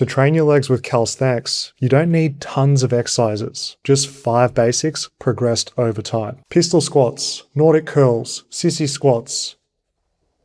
To train your legs with calisthenics, you don't need tons of exercises, just 5 basics progressed over time. Pistol squats, Nordic curls, sissy squats,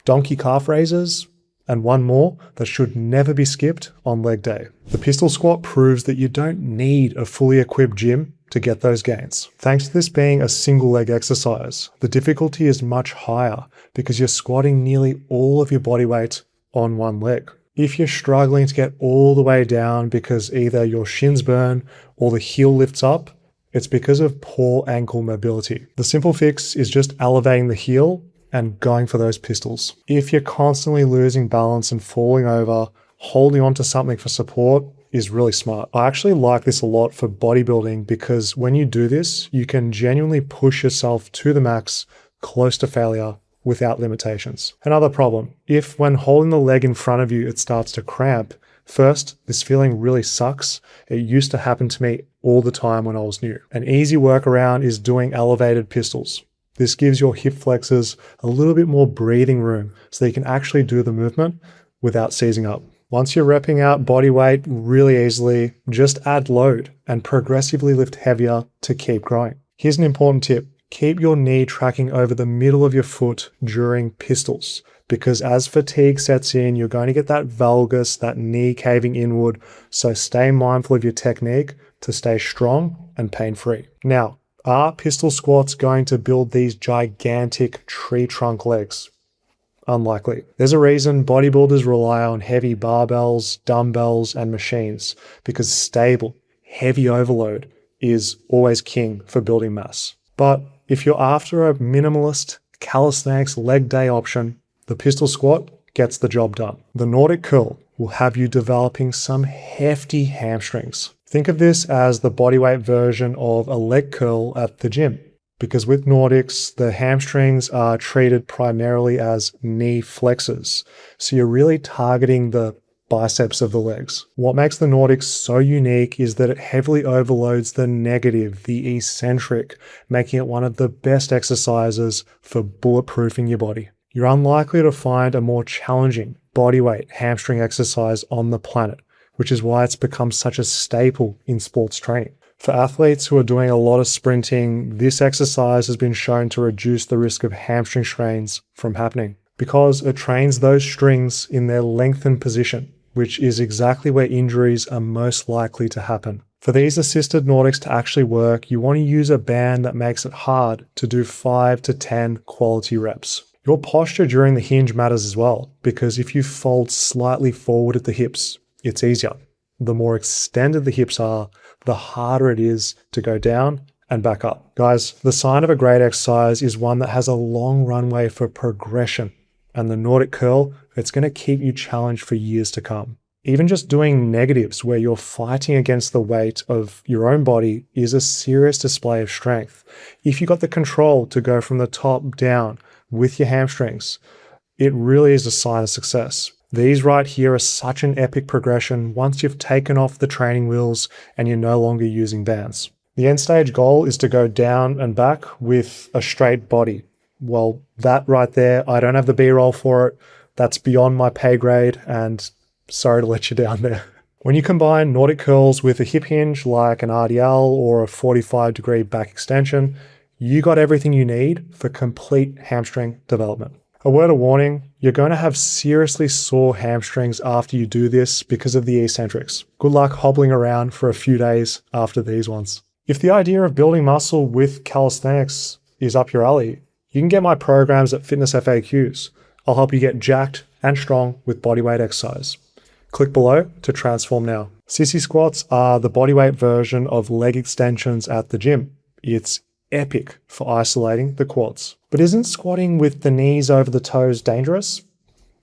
donkey calf raises, and one more that should never be skipped on leg day. The pistol squat proves that you don't need a fully equipped gym to get those gains. Thanks to this being a single leg exercise, the difficulty is much higher because you're squatting nearly all of your body weight on one leg. If you're struggling to get all the way down because either your shins burn or the heel lifts up, it's because of poor ankle mobility. The simple fix is just elevating the heel and going for those pistols. If you're constantly losing balance and falling over, holding onto something for support is really smart. I actually like this a lot for bodybuilding because when you do this, you can genuinely push yourself to the max, close to failure, without limitations. Another problem, if when holding the leg in front of you, it starts to cramp, first, this feeling really sucks. It used to happen to me all the time when I was new. An easy workaround is doing elevated pistols. This gives your hip flexors a little bit more breathing room so they can actually do the movement without seizing up. Once you're repping out body weight really easily, just add load and progressively lift heavier to keep growing. Here's an important tip. Keep your knee tracking over the middle of your foot during pistols, because as fatigue sets in, you're going to get that valgus, that knee caving inward, so stay mindful of your technique to stay strong and pain-free. Now, are pistol squats going to build these gigantic tree trunk legs? Unlikely. There's a reason bodybuilders rely on heavy barbells, dumbbells, and machines, because stable, heavy overload is always king for building mass. But if you're after a minimalist calisthenics leg day option, the pistol squat gets the job done. The Nordic curl will have you developing some hefty hamstrings. Think of this as the bodyweight version of a leg curl at the gym, because with Nordics, the hamstrings are treated primarily as knee flexors. So you're really targeting the biceps of the legs. What makes the Nordics so unique is that it heavily overloads the negative, the eccentric, making it one of the best exercises for bulletproofing your body. You're unlikely to find a more challenging bodyweight hamstring exercise on the planet, which is why it's become such a staple in sports training. For athletes who are doing a lot of sprinting, this exercise has been shown to reduce the risk of hamstring strains from happening because it trains those strings in their lengthened position, which is exactly where injuries are most likely to happen. For these assisted Nordics to actually work, you want to use a band that makes it hard to do 5 to 10 quality reps. Your posture during the hinge matters as well, because if you fold slightly forward at the hips, it's easier. The more extended the hips are, the harder it is to go down and back up. Guys, the sign of a great exercise is one that has a long runway for progression. And the Nordic curl, it's going to keep you challenged for years to come. Even just doing negatives where you're fighting against the weight of your own body is a serious display of strength. If you got the control to go from the top down with your hamstrings, it really is a sign of success. These right here are such an epic progression once you've taken off the training wheels and you're no longer using bands. The end stage goal is to go down and back with a straight body. Well, that right there, I don't have the B-roll for it. That's beyond my pay grade, and sorry to let you down there. When you combine Nordic curls with a hip hinge like an RDL or a 45-degree back extension, you got everything you need for complete hamstring development. A word of warning, you're going to have seriously sore hamstrings after you do this because of the eccentrics. Good luck hobbling around for a few days after these ones. If the idea of building muscle with calisthenics is up your alley, you can get my programs at Fitness FAQs. I'll help you get jacked and strong with bodyweight exercise. Click below to transform now. Sissy squats are the bodyweight version of leg extensions at the gym. It's epic for isolating the quads. But isn't squatting with the knees over the toes dangerous?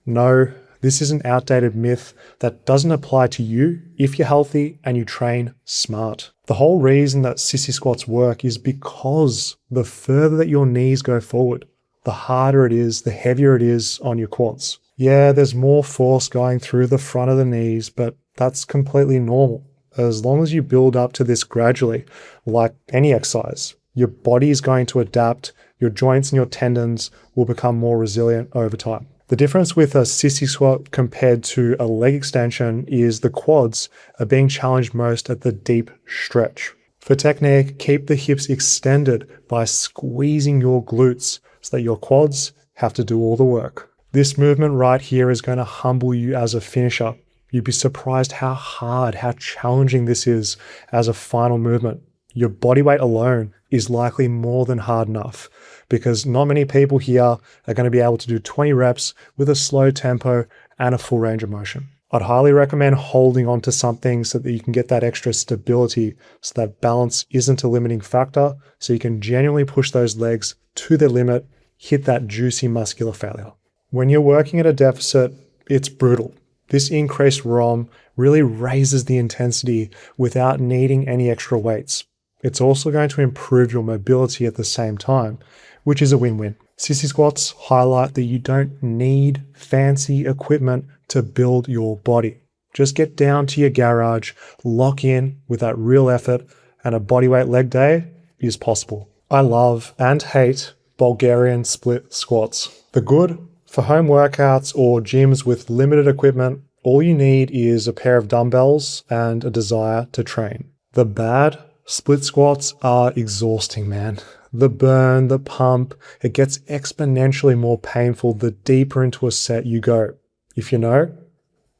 No, this is an outdated myth that doesn't apply to you if you're healthy and you train smart. The whole reason that sissy squats work is because the further that your knees go forward, the harder it is, the heavier it is on your quads. Yeah, there's more force going through the front of the knees, but that's completely normal. As long as you build up to this gradually, like any exercise, your body is going to adapt, your joints and your tendons will become more resilient over time. The difference with a sissy squat compared to a leg extension is the quads are being challenged most at the deep stretch. For technique, keep the hips extended by squeezing your glutes so that your quads have to do all the work. This movement right here is going to humble you as a finisher. You'd be surprised how hard, how challenging this is as a final movement. Your body weight alone is likely more than hard enough because not many people here are going to be able to do 20 reps with a slow tempo and a full range of motion. I'd highly recommend holding on to something so that you can get that extra stability so that balance isn't a limiting factor so you can genuinely push those legs to their limit, hit that juicy muscular failure. When you're working at a deficit, it's brutal. This increased ROM really raises the intensity without needing any extra weights. It's also going to improve your mobility at the same time, which is a win-win. Sissy squats highlight that you don't need fancy equipment to build your body. Just get down to your garage, lock in with that real effort, and a bodyweight leg day is possible. I love and hate Bulgarian split squats. The good, for home workouts or gyms with limited equipment, all you need is a pair of dumbbells and a desire to train. The bad, split squats are exhausting, man. The burn, the pump, it gets exponentially more painful the deeper into a set you go. If you know,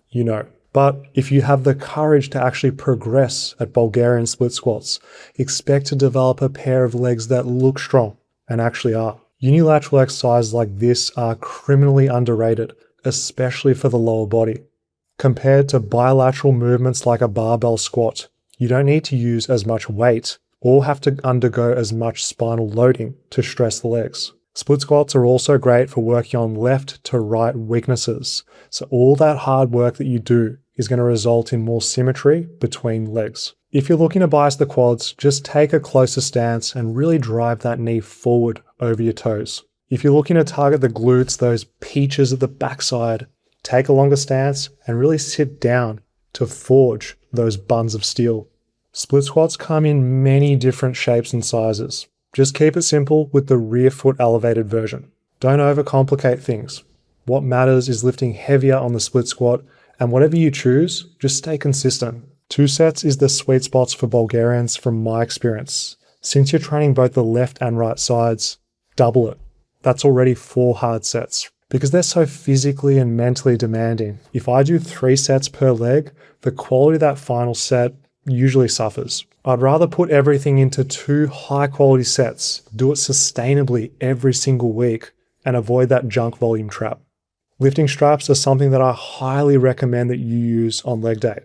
you know. But if you have the courage to actually progress at Bulgarian split squats, expect to develop a pair of legs that look strong and actually are. Unilateral exercises like this are criminally underrated, especially for the lower body. Compared to bilateral movements like a barbell squat, you don't need to use as much weight or have to undergo as much spinal loading to stress the legs. Split squats are also great for working on left to right weaknesses. So all that hard work that you do is going to result in more symmetry between legs. If you're looking to bias the quads, just take a closer stance and really drive that knee forward over your toes. If you're looking to target the glutes, those peaches at the backside, take a longer stance and really sit down to forge those buns of steel. Split squats come in many different shapes and sizes. Just keep it simple with the rear foot elevated version. Don't overcomplicate things. What matters is lifting heavier on the split squat, and whatever you choose, just stay consistent. 2 sets is the sweet spots for Bulgarians from my experience. Since you're training both the left and right sides, double it. That's already 4 hard sets. Because they're so physically and mentally demanding, if I do 3 sets per leg, the quality of that final set usually suffers. I'd rather put everything into 2 high quality sets, do it sustainably every single week, and avoid that junk volume trap. Lifting straps are something that I highly recommend that you use on leg day.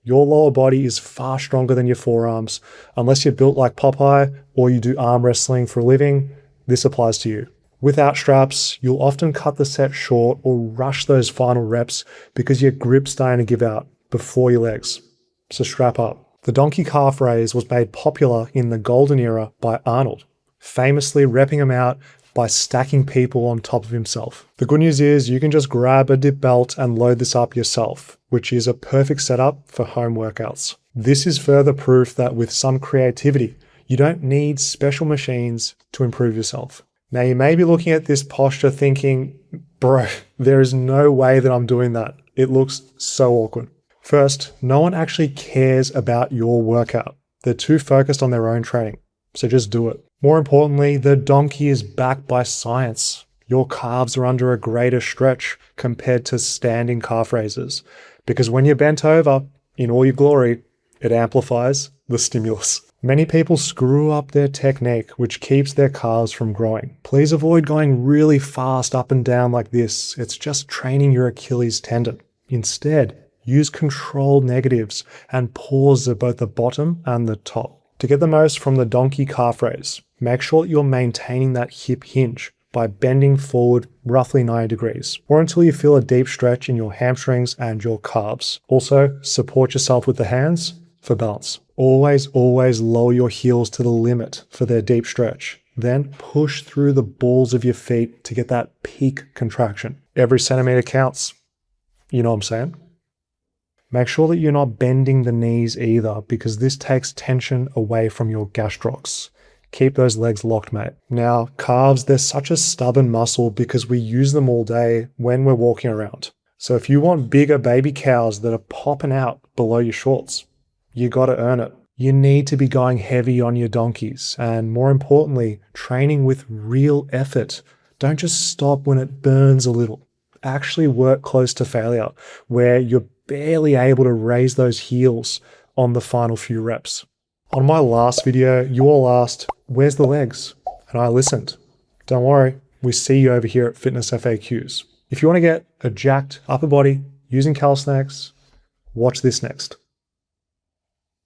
Your lower body is far stronger than your forearms. Unless you're built like Popeye or you do arm wrestling for a living, this applies to you. Without straps, you'll often cut the set short or rush those final reps because your grip's starting to give out before your legs. So strap up. The donkey calf raise was made popular in the golden era by Arnold, famously repping him out by stacking people on top of himself. The good news is you can just grab a dip belt and load this up yourself, which is a perfect setup for home workouts. This is further proof that with some creativity, you don't need special machines to improve yourself. Now you may be looking at this posture thinking, bro, there is no way that I'm doing that. It looks so awkward. First, no one actually cares about your workout. They're too focused on their own training. So just do it. More importantly, the donkey is backed by science. Your calves are under a greater stretch compared to standing calf raises. Because when you're bent over in all your glory, it amplifies the stimulus. Many people screw up their technique, which keeps their calves from growing. Please avoid going really fast up and down like this. It's just training your Achilles tendon. Instead, use controlled negatives and pause at both the bottom and the top. To get the most from the donkey calf raise, make sure that you're maintaining that hip hinge by bending forward roughly 90 degrees, or until you feel a deep stretch in your hamstrings and your calves. Also, support yourself with the hands for balance. Always lower your heels to the limit for their deep stretch. Then push through the balls of your feet to get that peak contraction. Every centimeter counts. You know what I'm saying? Make sure that you're not bending the knees either, because this takes tension away from your gastrocs. Keep those legs locked, mate. Now, calves, they're such a stubborn muscle because we use them all day when we're walking around. So if you want bigger baby cows that are popping out below your shorts, you got to earn it. You need to be going heavy on your donkeys and, more importantly, training with real effort. Don't just stop when it burns a little. Actually work close to failure where you're barely able to raise those heels on the final few reps. On my last video, you all asked, where's the legs? And I listened. Don't worry, we see you over here at Fitness FAQs. If you want to get a jacked upper body using calisthenics, watch this next.